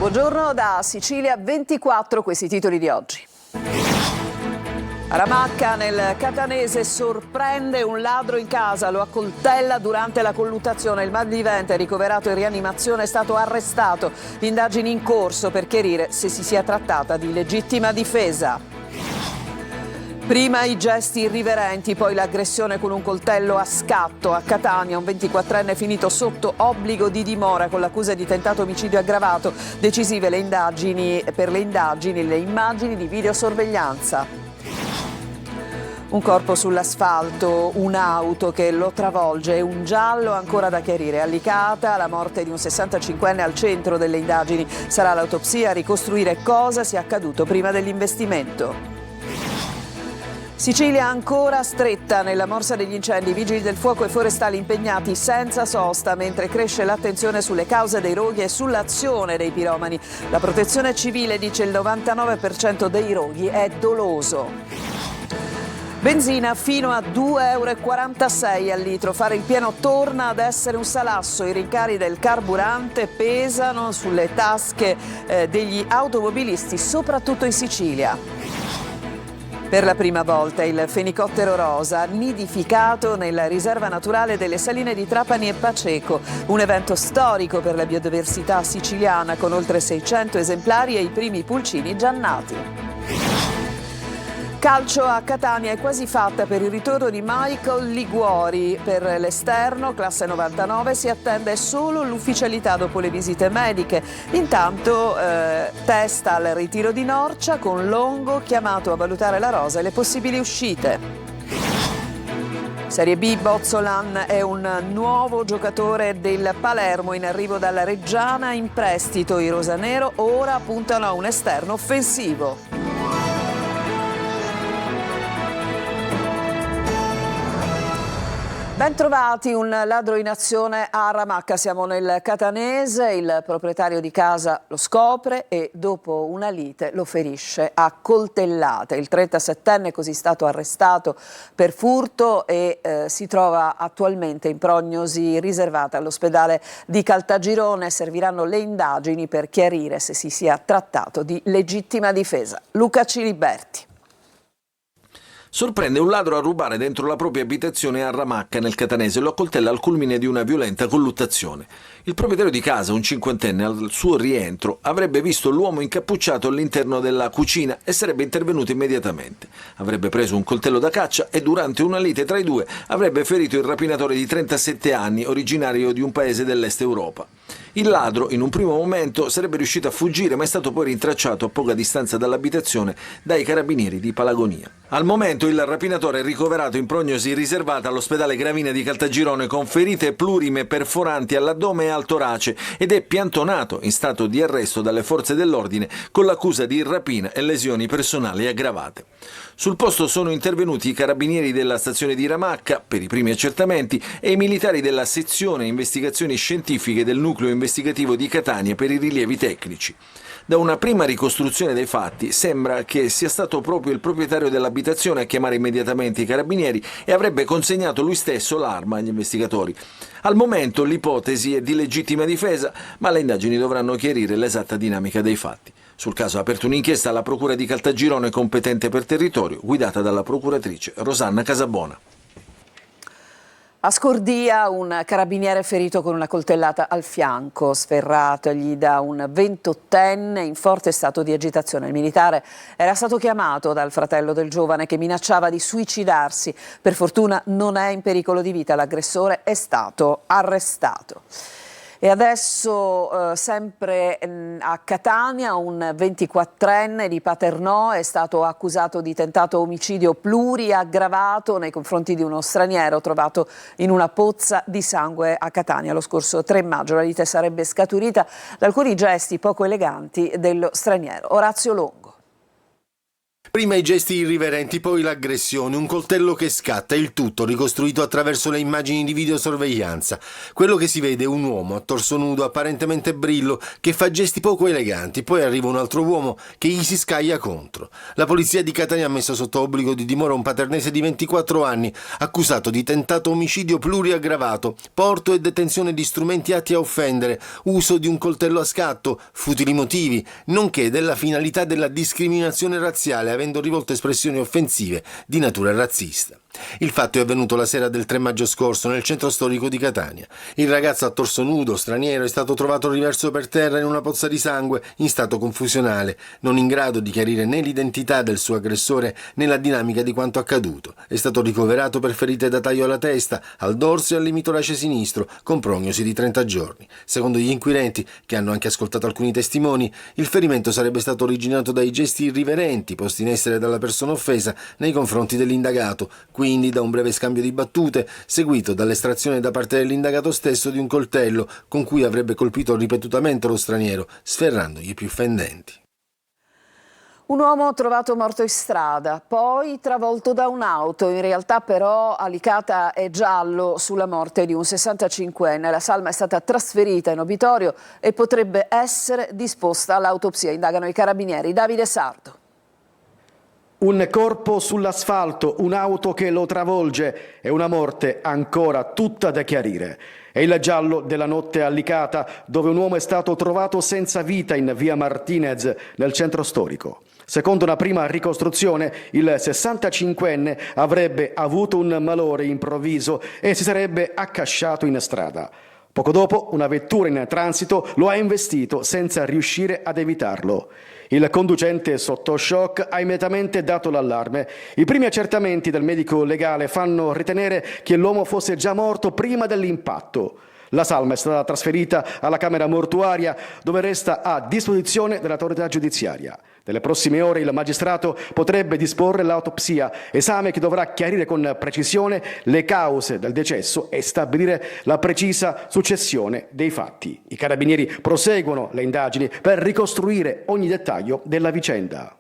Buongiorno da Sicilia 24, questi titoli di oggi. Ramacca nel Catanese sorprende un ladro in casa, lo accoltella durante la colluttazione. Il malvivente, ricoverato in rianimazione, è stato arrestato. Indagini in corso per chiarire se si sia trattata di legittima difesa. Prima i gesti irriverenti, poi l'aggressione con un coltello a scatto. A Catania un 24enne finito sotto obbligo di dimora con l'accusa di tentato omicidio aggravato. Decisive le immagini di videosorveglianza. Un corpo sull'asfalto, un'auto che lo travolge, un giallo ancora da chiarire. A Licata la morte di un 65enne al centro delle indagini. Sarà l'autopsia a ricostruire cosa sia accaduto prima dell'investimento. Sicilia ancora stretta nella morsa degli incendi, vigili del fuoco e forestali impegnati senza sosta mentre cresce l'attenzione sulle cause dei roghi e sull'azione dei piromani. La protezione civile dice il 99% dei roghi è doloso. Benzina fino a 2,46 € al litro. Fare il pieno torna ad essere un salasso. I rincari del carburante pesano sulle tasche degli automobilisti, soprattutto in Sicilia. Per la prima volta il fenicottero rosa nidificato nella riserva naturale delle Saline di Trapani e Paceco, un evento storico per la biodiversità siciliana con oltre 600 esemplari e i primi pulcini già nati. Calcio a Catania è quasi fatta per il ritorno di Michael Liguori. Per l'esterno, classe 99, si attende solo l'ufficialità dopo le visite mediche. Intanto testa al ritiro di Norcia con Longo chiamato a valutare la rosa e le possibili uscite. Serie B, Bozzolan è un nuovo giocatore del Palermo in arrivo dalla Reggiana in prestito. I rosanero ora puntano a un esterno offensivo. Ben trovati, un ladro in azione a Ramacca. Siamo nel Catanese, il proprietario di casa lo scopre e dopo una lite lo ferisce a coltellate. Il 37enne è così stato arrestato per furto e si trova attualmente in prognosi riservata all'ospedale di Caltagirone. Serviranno le indagini per chiarire se si sia trattato di legittima difesa. Luca Ciliberti. Sorprende un ladro a rubare dentro la propria abitazione a Ramacca nel Catanese e lo accoltella al culmine di una violenta colluttazione. Il proprietario di casa, un cinquantenne, al suo rientro avrebbe visto l'uomo incappucciato all'interno della cucina e sarebbe intervenuto immediatamente. Avrebbe preso un coltello da caccia e durante una lite tra i due avrebbe ferito il rapinatore di 37 anni, originario di un paese dell'est Europa. Il ladro, in un primo momento, sarebbe riuscito a fuggire, ma è stato poi rintracciato a poca distanza dall'abitazione dai carabinieri di Palagonia. Al momento il rapinatore è ricoverato in prognosi riservata all'ospedale Gravina di Caltagirone con ferite plurime perforanti all'addome e al torace ed è piantonato in stato di arresto dalle forze dell'ordine con l'accusa di rapina e lesioni personali aggravate. Sul posto sono intervenuti i carabinieri della stazione di Ramacca per i primi accertamenti e i militari della sezione investigazioni scientifiche del nucleo investigativo di Catania per i rilievi tecnici. Da una prima ricostruzione dei fatti sembra che sia stato proprio il proprietario dell'abitazione a chiamare immediatamente i carabinieri e avrebbe consegnato lui stesso l'arma agli investigatori. Al momento l'ipotesi è di legittima difesa, ma le indagini dovranno chiarire l'esatta dinamica dei fatti. Sul caso ha aperto un'inchiesta alla Procura di Caltagirone competente per territorio, guidata dalla procuratrice Rosanna Casabona. A Scordia un carabiniere ferito con una coltellata al fianco, sferratogli da un 28enne in forte stato di agitazione. Il militare era stato chiamato dal fratello del giovane che minacciava di suicidarsi. Per fortuna non è in pericolo di vita, l'aggressore è stato arrestato. E adesso sempre a Catania un 24enne di Paternò è stato accusato di tentato omicidio pluriaggravato nei confronti di uno straniero trovato in una pozza di sangue a Catania lo scorso 3 maggio. La lite sarebbe scaturita da alcuni gesti poco eleganti dello straniero. Orazio Longo. Prima i gesti irriverenti, poi l'aggressione, un coltello che scatta, il tutto ricostruito attraverso le immagini di videosorveglianza. Quello che si vede è un uomo a torso nudo, apparentemente brillo, che fa gesti poco eleganti, poi arriva un altro uomo che gli si scaglia contro. La polizia di Catania ha messo sotto obbligo di dimora un paternese di 24 anni, accusato di tentato omicidio pluriaggravato, porto e detenzione di strumenti atti a offendere, uso di un coltello a scatto, futili motivi, nonché della finalità della discriminazione razziale, avendo rivolto espressioni offensive di natura razzista. Il fatto è avvenuto la sera del 3 maggio scorso nel centro storico di Catania. Il ragazzo a torso nudo, straniero, è stato trovato riverso per terra in una pozza di sangue in stato confusionale, non in grado di chiarire né l'identità del suo aggressore né la dinamica di quanto accaduto. È stato ricoverato per ferite da taglio alla testa, al dorso e al limitorace sinistro, con prognosi di 30 giorni. Secondo gli inquirenti, che hanno anche ascoltato alcuni testimoni, il ferimento sarebbe stato originato dai gesti irriverenti posti in essere dalla persona offesa nei confronti dell'indagato, quindi da un breve scambio di battute, seguito dall'estrazione da parte dell'indagato stesso di un coltello con cui avrebbe colpito ripetutamente lo straniero, sferrandogli i più fendenti. Un uomo trovato morto in strada, poi travolto da un'auto. In realtà però a Licata è giallo sulla morte di un 65enne. La salma è stata trasferita in obitorio e potrebbe essere disposta all'autopsia. Indagano i carabinieri. Davide Sardo. Un corpo sull'asfalto, un'auto che lo travolge e una morte ancora tutta da chiarire. È il giallo della notte a Licata, dove un uomo è stato trovato senza vita in via Martinez, nel centro storico. Secondo una prima ricostruzione, il 65enne avrebbe avuto un malore improvviso e si sarebbe accasciato in strada. Poco dopo, una vettura in transito lo ha investito senza riuscire ad evitarlo. Il conducente sotto shock ha immediatamente dato l'allarme. I primi accertamenti del medico legale fanno ritenere che l'uomo fosse già morto prima dell'impatto. La salma è stata trasferita alla camera mortuaria, dove resta a disposizione dell'autorità giudiziaria. Nelle prossime ore il magistrato potrebbe disporre l'autopsia, esame che dovrà chiarire con precisione le cause del decesso e stabilire la precisa successione dei fatti. I carabinieri proseguono le indagini per ricostruire ogni dettaglio della vicenda.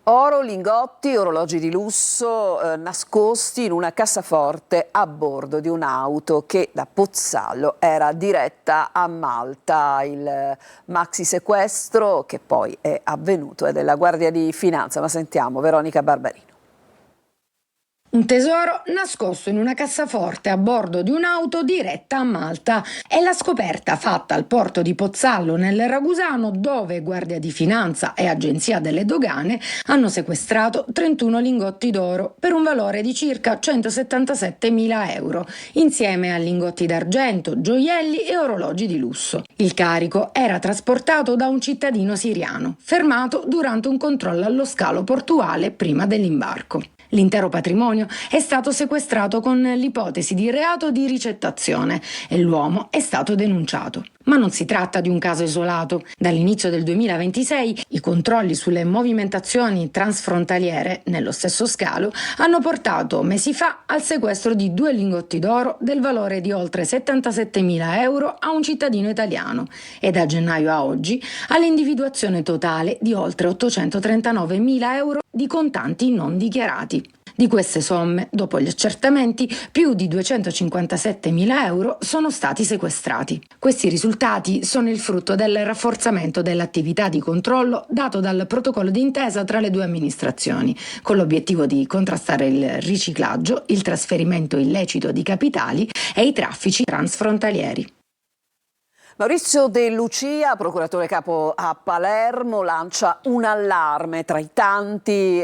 Oro, lingotti, orologi di lusso nascosti in una cassaforte a bordo di un'auto che da Pozzallo era diretta a Malta. Il maxi sequestro che poi è avvenuto è della Guardia di Finanza, ma sentiamo Veronica Barbarino. Un tesoro nascosto in una cassaforte a bordo di un'auto diretta a Malta. È la scoperta fatta al porto di Pozzallo nel Ragusano, dove Guardia di Finanza e Agenzia delle Dogane hanno sequestrato 31 lingotti d'oro per un valore di circa 177.000 euro, insieme a lingotti d'argento, gioielli e orologi di lusso. Il carico era trasportato da un cittadino siriano, fermato durante un controllo allo scalo portuale prima dell'imbarco. L'intero patrimonio è stato sequestrato con l'ipotesi di reato di ricettazione e l'uomo è stato denunciato. Ma non si tratta di un caso isolato. Dall'inizio del 2026 i controlli sulle movimentazioni transfrontaliere nello stesso scalo hanno portato mesi fa al sequestro di 2 lingotti d'oro del valore di oltre 77.000 euro a un cittadino italiano e da gennaio a oggi all'individuazione totale di oltre 839.000 euro di contanti non dichiarati. Di queste somme, dopo gli accertamenti, più di 257.000 euro sono stati sequestrati. Questi risultati sono il frutto del rafforzamento dell'attività di controllo dato dal protocollo d'intesa tra le due amministrazioni, con l'obiettivo di contrastare il riciclaggio, il trasferimento illecito di capitali e i traffici transfrontalieri. Maurizio De Lucia, procuratore capo a Palermo, lancia un allarme tra i tanti,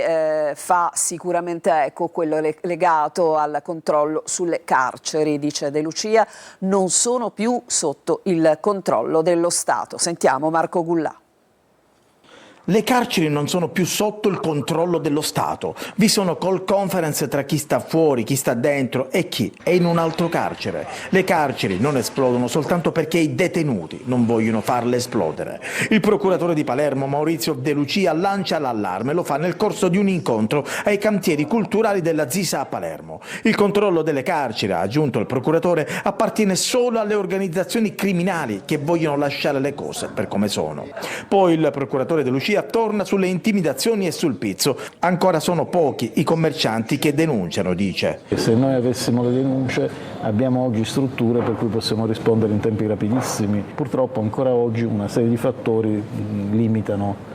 fa sicuramente eco quello legato al controllo sulle carceri. Dice De Lucia, non sono più sotto il controllo dello Stato. Sentiamo Marco Gullà. Le carceri non sono più sotto il controllo dello Stato, vi sono call conference tra chi sta fuori, chi sta dentro e chi è in un altro carcere. Le carceri non esplodono soltanto perché i detenuti non vogliono farle esplodere. Il procuratore di Palermo, Maurizio De Lucia, lancia l'allarme, lo fa nel corso di un incontro ai cantieri culturali della Zisa a Palermo. Il controllo delle carceri, ha aggiunto il procuratore, appartiene solo alle organizzazioni criminali che vogliono lasciare le cose per come sono. Poi il procuratore De Lucia Lucia torna sulle intimidazioni e sul pizzo. Ancora sono pochi i commercianti che denunciano, dice. Se noi avessimo le denunce abbiamo oggi strutture per cui possiamo rispondere in tempi rapidissimi. Purtroppo ancora oggi una serie di fattori limitano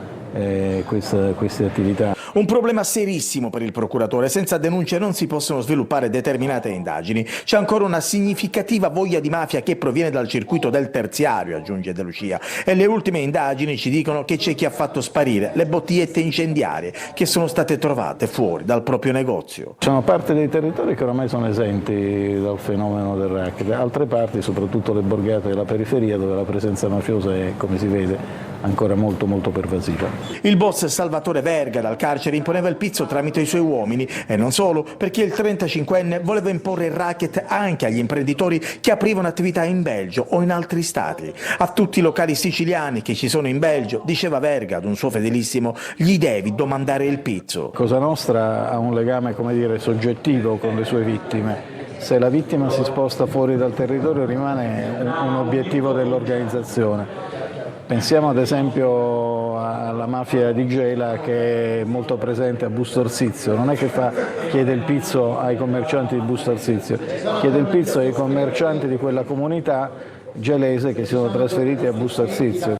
queste attività. Un problema serissimo per il procuratore. Senza denunce non si possono sviluppare determinate indagini. C'è ancora una significativa voglia di mafia che proviene dal circuito del terziario, aggiunge De Lucia, e le ultime indagini ci dicono che c'è chi ha fatto sparire le bottigliette incendiarie che sono state trovate fuori dal proprio negozio. Sono parte dei territori che ormai sono esenti dal fenomeno del racket, altre parti, soprattutto le borgate della periferia, dove la presenza mafiosa è, come si vede, ancora molto pervasiva. Il boss Salvatore Verga dal carcere imponeva il pizzo tramite i suoi uomini, e non solo, perché il 35enne voleva imporre il racket anche agli imprenditori che aprivano attività in Belgio o in altri stati. A tutti i locali siciliani che ci sono in Belgio, diceva Verga ad un suo fedelissimo, gli devi domandare il pizzo. Cosa Nostra ha un legame, come dire, soggettivo con le sue vittime. Se la vittima si sposta fuori dal territorio rimane un obiettivo dell'organizzazione. Pensiamo ad esempio alla mafia di Gela, che è molto presente a Busto Arsizio. Non è che chiede il pizzo ai commercianti di Busto Arsizio, chiede il pizzo ai commercianti di quella comunità gelese che si sono trasferiti a Busto Arsizio.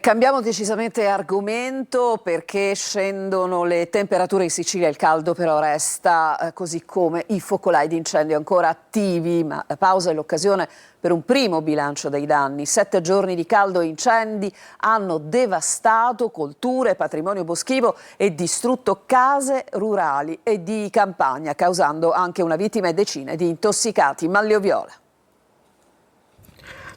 Cambiamo decisamente argomento perché scendono le temperature in Sicilia, il caldo però resta, così come i focolai di incendio ancora attivi, ma la pausa è l'occasione per un primo bilancio dei danni. 7 giorni di caldo e incendi hanno devastato colture, patrimonio boschivo e distrutto case rurali e di campagna, causando anche una vittima e decine di intossicati. Maglio Viola.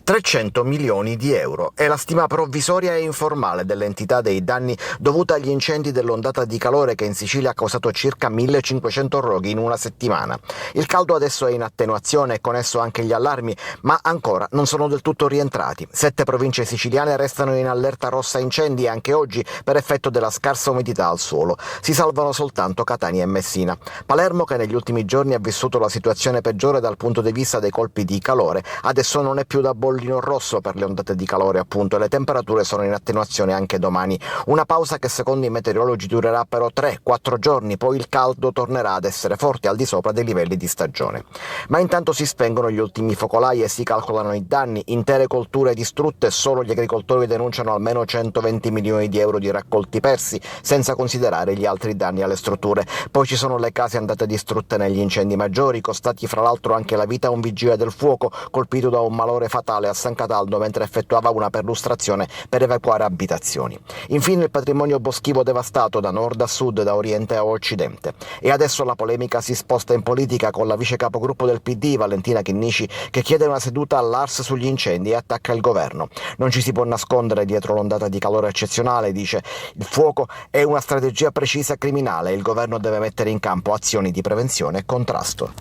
300 milioni di euro è la stima provvisoria e informale dell'entità dei danni dovuta agli incendi dell'ondata di calore che in Sicilia ha causato circa 1500 roghi in una settimana. Il caldo adesso è in attenuazione e con esso anche gli allarmi, ma ancora non sono del tutto rientrati. 7 province siciliane restano in allerta rossa incendi anche oggi per effetto della scarsa umidità al suolo. Si salvano soltanto Catania e Messina. Palermo, che negli ultimi giorni ha vissuto la situazione peggiore dal punto di vista dei colpi di calore, adesso non è più da bollino rosso per le ondate di calore, appunto, e le temperature sono in attenuazione anche domani. Una pausa che secondo i meteorologi durerà però 3-4 giorni, poi il caldo tornerà ad essere forte al di sopra dei livelli di stagione. Ma intanto si spengono gli ultimi focolai e si calcolano i danni, intere colture distrutte, solo gli agricoltori denunciano almeno 120 milioni di euro di raccolti persi, senza considerare gli altri danni alle strutture. Poi ci sono le case andate distrutte negli incendi maggiori, costati fra l'altro anche la vita a un vigile del fuoco colpito da un malore fatale a San Cataldo mentre effettuava una perlustrazione per evacuare abitazioni. Infine il patrimonio boschivo devastato da nord a sud, da oriente a occidente. E adesso la polemica si sposta in politica con la vice capogruppo del PD, Valentina Chinnici, che chiede una seduta all'ARS sugli incendi e attacca il governo. Non ci si può nascondere dietro l'ondata di calore eccezionale, dice. Il fuoco è una strategia precisa criminale e il governo deve mettere in campo azioni di prevenzione e contrasto.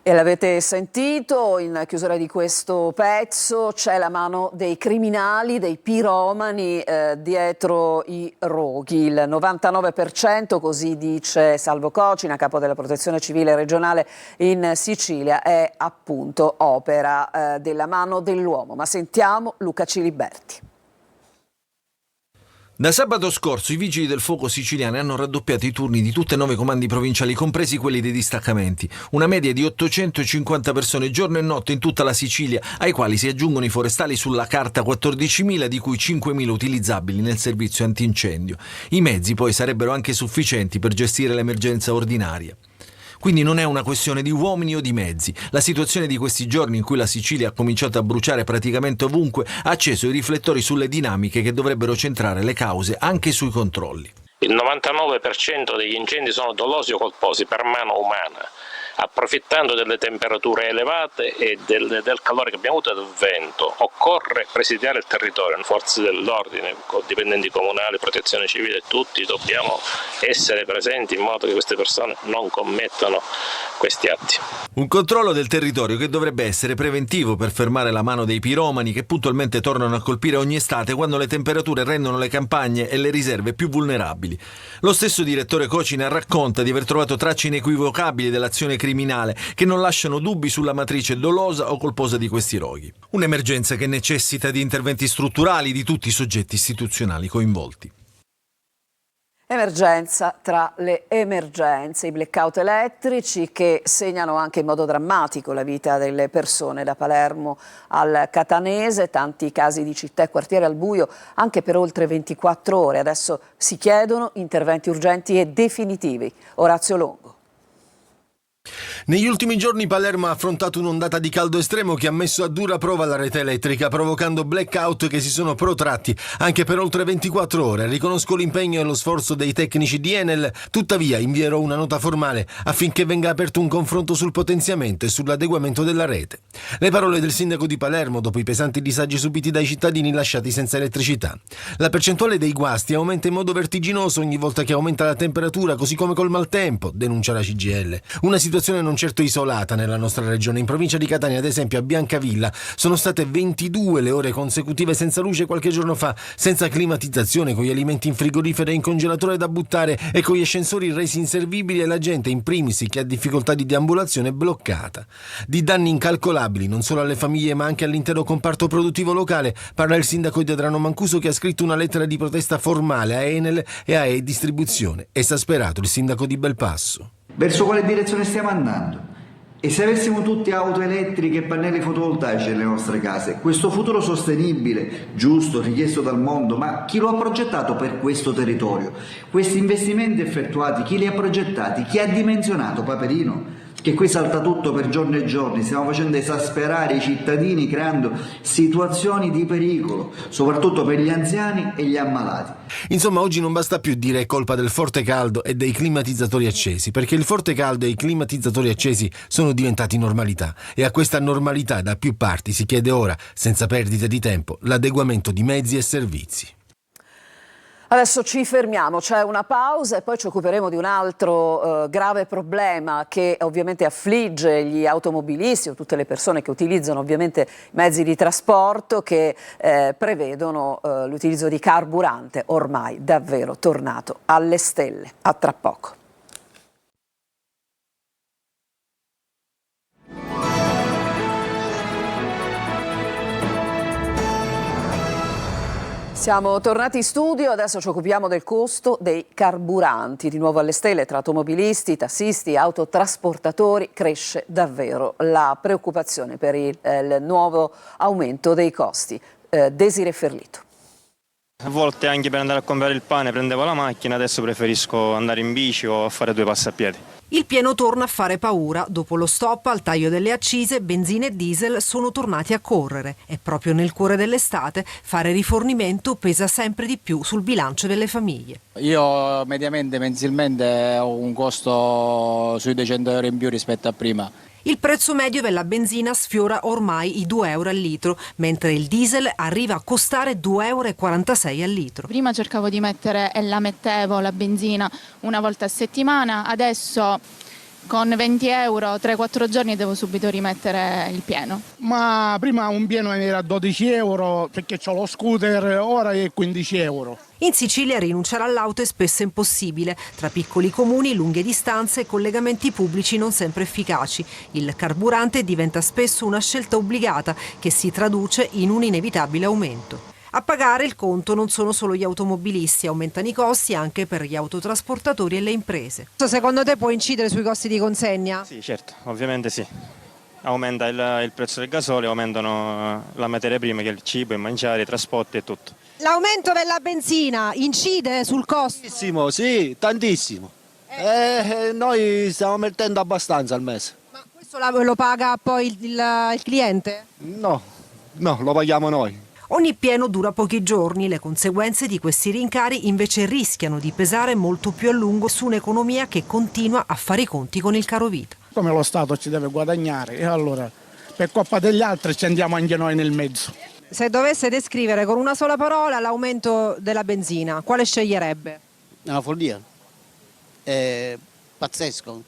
E l'avete sentito, in chiusura di questo pezzo c'è la mano dei criminali, dei piromani dietro i roghi. Il 99%, così dice Salvo Cocina, capo della Protezione Civile regionale in Sicilia, è appunto opera della mano dell'uomo. Ma sentiamo Luca Ciliberti. Da sabato scorso i vigili del fuoco siciliani hanno raddoppiato i turni di tutte e 9 comandi provinciali, compresi quelli dei distaccamenti. Una media di 850 persone giorno e notte in tutta la Sicilia, ai quali si aggiungono i forestali sulla carta 14.000, di cui 5.000 utilizzabili nel servizio antincendio. I mezzi poi sarebbero anche sufficienti per gestire l'emergenza ordinaria. Quindi non è una questione di uomini o di mezzi. La situazione di questi giorni, in cui la Sicilia ha cominciato a bruciare praticamente ovunque, ha acceso i riflettori sulle dinamiche che dovrebbero centrare le cause anche sui controlli. Il 99% degli incendi sono dolosi o colposi per mano umana, approfittando delle temperature elevate e del calore che abbiamo avuto e del vento. Occorre presidiare il territorio, forze dell'ordine, dipendenti comunali, protezione civile, tutti dobbiamo essere presenti in modo che queste persone non commettano questi atti. Un controllo del territorio che dovrebbe essere preventivo per fermare la mano dei piromani che puntualmente tornano a colpire ogni estate quando le temperature rendono le campagne e le riserve più vulnerabili. Lo stesso direttore Cocina racconta di aver trovato tracce inequivocabili dell'azione criminale che non lasciano dubbi sulla matrice dolosa o colposa di questi roghi. Un'emergenza che necessita di interventi strutturali di tutti i soggetti istituzionali coinvolti. Emergenza tra le emergenze, i blackout elettrici che segnano anche in modo drammatico la vita delle persone, da Palermo al Catanese, tanti casi di città e quartieri al buio anche per oltre 24 ore. Adesso si chiedono interventi urgenti e definitivi. Orazio Longo. Negli ultimi giorni Palermo ha affrontato un'ondata di caldo estremo che ha messo a dura prova la rete elettrica, provocando blackout che si sono protratti anche per oltre 24 ore. Riconosco l'impegno e lo sforzo dei tecnici di Enel, tuttavia invierò una nota formale affinché venga aperto un confronto sul potenziamento e sull'adeguamento della rete. Le parole del sindaco di Palermo dopo i pesanti disagi subiti dai cittadini lasciati senza elettricità. La percentuale dei guasti aumenta in modo vertiginoso ogni volta che aumenta la temperatura, così come col maltempo, denuncia la CGIL. Una situazione non certo isolata nella nostra regione. In provincia di Catania, ad esempio, a Biancavilla sono state 22 le ore consecutive senza luce qualche giorno fa, senza climatizzazione, con gli alimenti in frigorifero e in congelatore da buttare e con gli ascensori resi inservibili e la gente, in primis chi ha difficoltà di deambulazione, bloccata. Di danni incalcolabili non solo alle famiglie ma anche all'intero comparto produttivo locale, parla il sindaco di Adrano Mancuso, che ha scritto una lettera di protesta formale a Enel e a E-Distribuzione. Esasperato il sindaco di Belpasso. Verso quale direzione stiamo andando? E se avessimo tutte auto elettriche e pannelli fotovoltaici nelle nostre case, questo futuro sostenibile, giusto, richiesto dal mondo, ma chi lo ha progettato per questo territorio? Questi investimenti effettuati, chi li ha progettati? Chi ha dimensionato, Paperino? Che qui salta tutto per giorni e giorni, stiamo facendo esasperare i cittadini creando situazioni di pericolo, soprattutto per gli anziani e gli ammalati. Insomma, oggi non basta più dire è colpa del forte caldo e dei climatizzatori accesi, perché il forte caldo e i climatizzatori accesi sono diventati normalità, e a questa normalità da più parti si chiede ora, senza perdite di tempo, l'adeguamento di mezzi e servizi. Adesso ci fermiamo, c'è una pausa e poi ci occuperemo di un altro grave problema che ovviamente affligge gli automobilisti o tutte le persone che utilizzano ovviamente mezzi di trasporto che prevedono l'utilizzo di carburante ormai davvero tornato alle stelle. A tra poco. Siamo tornati in studio, adesso ci occupiamo del costo dei carburanti. Di nuovo alle stelle tra automobilisti, tassisti, autotrasportatori cresce davvero la preoccupazione per il nuovo aumento dei costi. Desiree Ferlito. A volte anche per andare a comprare il pane prendevo la macchina, adesso preferisco andare in bici o fare 2 passi a piedi. Il pieno torna a fare paura. Dopo lo stop al taglio delle accise, benzina e diesel sono tornati a correre e proprio nel cuore dell'estate fare rifornimento pesa sempre di più sul bilancio delle famiglie. Io mediamente mensilmente ho un costo sui 200 euro in più rispetto a prima. Il prezzo medio della benzina sfiora ormai i 2 euro al litro, mentre il diesel arriva a costare 2,46 euro al litro. Prima cercavo di mettere e la mettevo la benzina una volta a settimana, adesso con 20 euro 3-4 giorni devo subito rimettere il pieno. Ma prima un pieno era 12 euro perché ho lo scooter, ora è 15 euro. In Sicilia rinunciare all'auto è spesso impossibile. Tra piccoli comuni, lunghe distanze e collegamenti pubblici non sempre efficaci. Il carburante diventa spesso una scelta obbligata che si traduce in un inevitabile aumento. A pagare il conto non sono solo gli automobilisti, aumentano i costi anche per gli autotrasportatori e le imprese. Secondo te può incidere sui costi di consegna? Sì, certo, ovviamente sì. Aumenta il prezzo del gasolio, aumentano la materia prima che è il cibo, il mangiare, i trasporti e tutto. L'aumento della benzina incide sul costo? Tantissimo, sì, tantissimo. Noi stiamo mettendo abbastanza al mese. Ma questo lo paga poi il cliente? No, lo paghiamo noi. Ogni pieno dura pochi giorni, le conseguenze di questi rincari invece rischiano di pesare molto più a lungo su un'economia che continua a fare i conti con il carovita. Come lo Stato ci deve guadagnare e allora per colpa degli altri ci andiamo anche noi nel mezzo. Se dovesse descrivere con una sola parola l'aumento della benzina, quale sceglierebbe? Una follia. È pazzesco.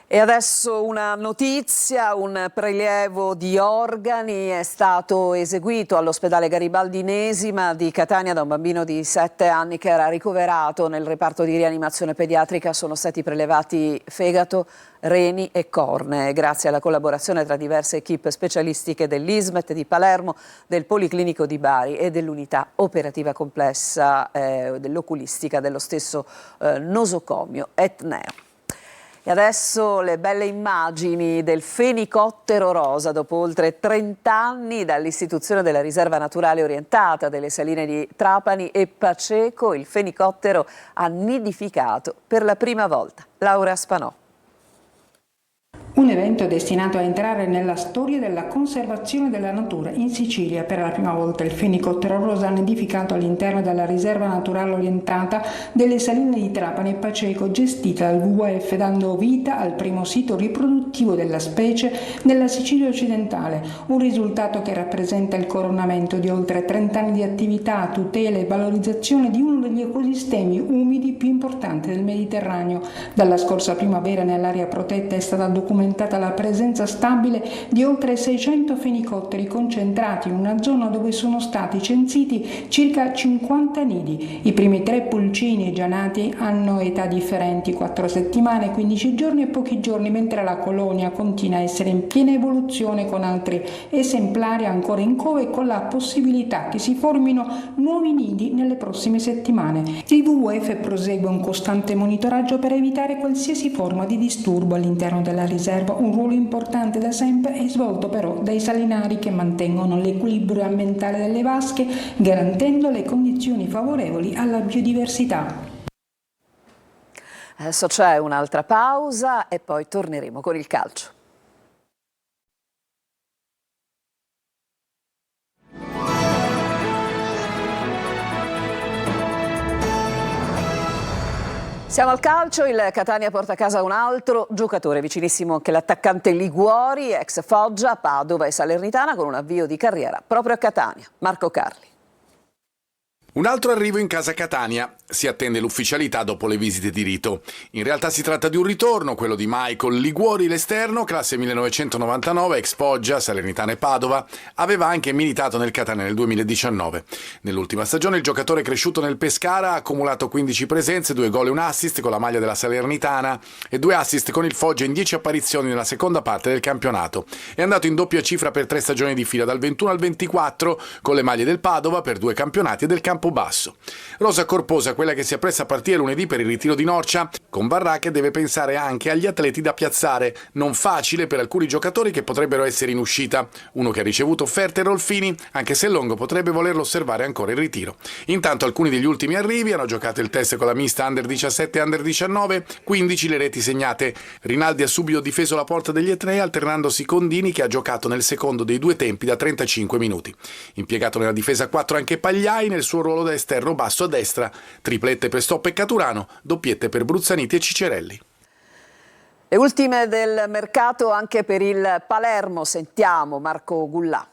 E adesso una notizia, un prelievo di organi è stato eseguito all'ospedale Garibaldi Inesima di Catania da un bambino di 7 anni che era ricoverato nel reparto di rianimazione pediatrica. Sono stati prelevati fegato, reni e cornee, grazie alla collaborazione tra diverse equip specialistiche dell'Ismet di Palermo, del Policlinico di Bari e dell'unità operativa complessa dell'oculistica dello stesso nosocomio Etneo. E adesso le belle immagini del fenicottero rosa. Dopo oltre 30 anni dall'istituzione della riserva naturale orientata delle saline di Trapani e Paceco, il fenicottero ha nidificato per la prima volta. Laura Spanò. Un evento destinato a entrare nella storia della conservazione della natura. In Sicilia per la prima volta il fenicottero rosa ha nidificato all'interno della riserva naturale orientata delle saline di Trapani e Paceco, gestita dal WWF, dando vita al primo sito riproduttivo della specie nella Sicilia occidentale. Un risultato che rappresenta il coronamento di oltre 30 anni di attività, tutela e valorizzazione di uno degli ecosistemi umidi più importanti del Mediterraneo. Dalla scorsa primavera nell'area protetta è stata documentata la presenza stabile di oltre 600 fenicotteri concentrati in una zona dove sono stati censiti circa 50 nidi. I primi 3 pulcini già nati hanno età differenti, 4 settimane, 15 giorni e pochi giorni, mentre la colonia continua a essere in piena evoluzione con altri esemplari ancora in cova e con la possibilità che si formino nuovi nidi nelle prossime settimane. Il WWF prosegue un costante monitoraggio per evitare qualsiasi forma di disturbo all'interno della riserva. Un ruolo importante da sempre è svolto però dai salinari che mantengono l'equilibrio ambientale delle vasche, garantendo le condizioni favorevoli alla biodiversità. Adesso c'è un'altra pausa e poi torneremo con il calcio. Siamo al calcio, il Catania porta a casa un altro giocatore, vicinissimo anche l'attaccante Liguori, ex Foggia, Padova e Salernitana, con un avvio di carriera proprio a Catania. Marco Carli. Un altro arrivo in casa Catania. Si attende l'ufficialità dopo le visite di rito. In realtà si tratta di un ritorno, quello di Michael Liguori, l'esterno, classe 1999, ex Foggia, Salernitana e Padova. Aveva anche militato nel Catania nel 2019. Nell'ultima stagione il giocatore cresciuto nel Pescara ha accumulato 15 presenze, 2 gol e un assist con la maglia della Salernitana e 2 assist con il Foggia in 10 apparizioni nella seconda parte del campionato. È andato in doppia cifra per 3 stagioni di fila, dal 21 al 24, con le maglie del Padova per 2 campionati e del Campobasso. Rosa corposa, quella che si appresta a partire lunedì per il ritiro di Norcia, con Varrà che deve pensare anche agli atleti da piazzare, non facile per alcuni giocatori che potrebbero essere in uscita. Uno che ha ricevuto offerte è Rolfini, anche se Longo potrebbe volerlo osservare ancora in ritiro. Intanto alcuni degli ultimi arrivi hanno giocato il test con la mista Under 17 e Under 19, 15 le reti segnate. Rinaldi ha subito difeso la porta degli Etnei alternandosi con Dini, che ha giocato nel secondo dei 2 tempi da 35 minuti. Impiegato nella difesa 4 anche Pagliai nel suo ruolo da esterno basso a destra, triplette per Stoppa e Caturano, doppiette per Bruzzaniti e Cicerelli. Le ultime del mercato anche per il Palermo, sentiamo Marco Gullà.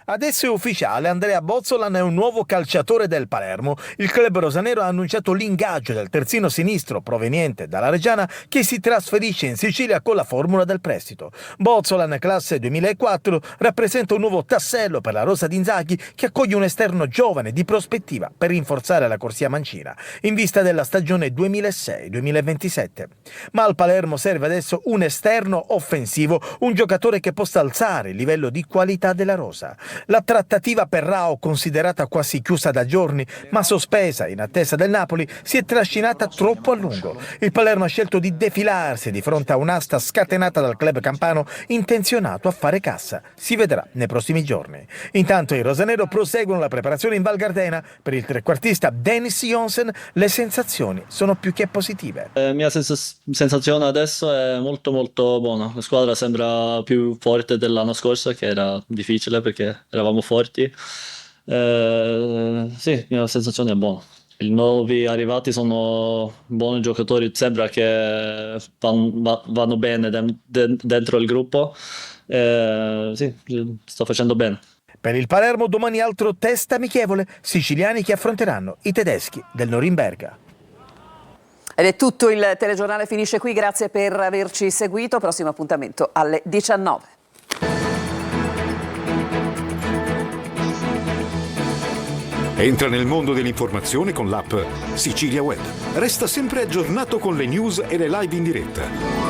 Adesso è ufficiale, Andrea Bozzolan è un nuovo calciatore del Palermo. Il club rosanero ha annunciato l'ingaggio del terzino sinistro proveniente dalla Reggiana che si trasferisce in Sicilia con la formula del prestito. Bozzolan, classe 2004, rappresenta un nuovo tassello per la rosa di Inzaghi che accoglie un esterno giovane di prospettiva per rinforzare la corsia mancina in vista della stagione 2006-2027. Ma al Palermo serve adesso un esterno offensivo, un giocatore che possa alzare il livello di qualità della rosa. La trattativa per Rao, considerata quasi chiusa da giorni, ma sospesa in attesa del Napoli, si è trascinata troppo a lungo. Il Palermo ha scelto di defilarsi di fronte a un'asta scatenata dal club campano, intenzionato a fare cassa. Si vedrà nei prossimi giorni. Intanto i rosanero proseguono la preparazione in Val Gardena. Per il trequartista Dennis Jonsen le sensazioni sono più che positive. La mia sensazione adesso è molto molto buona. La squadra sembra più forte dell'anno scorso, che era difficile perché eravamo forti. Sì, la mia sensazione è buona. I nuovi arrivati sono buoni giocatori, sembra che vanno bene dentro il gruppo. Sì, sto facendo bene. Per il Palermo domani altro test amichevole, siciliani che affronteranno i tedeschi del Norimberga. Ed è tutto, il telegiornale finisce qui, grazie per averci seguito, prossimo appuntamento alle 19. Entra nel mondo dell'informazione con l'app Sicilia Web. Resta sempre aggiornato con le news e le live in diretta.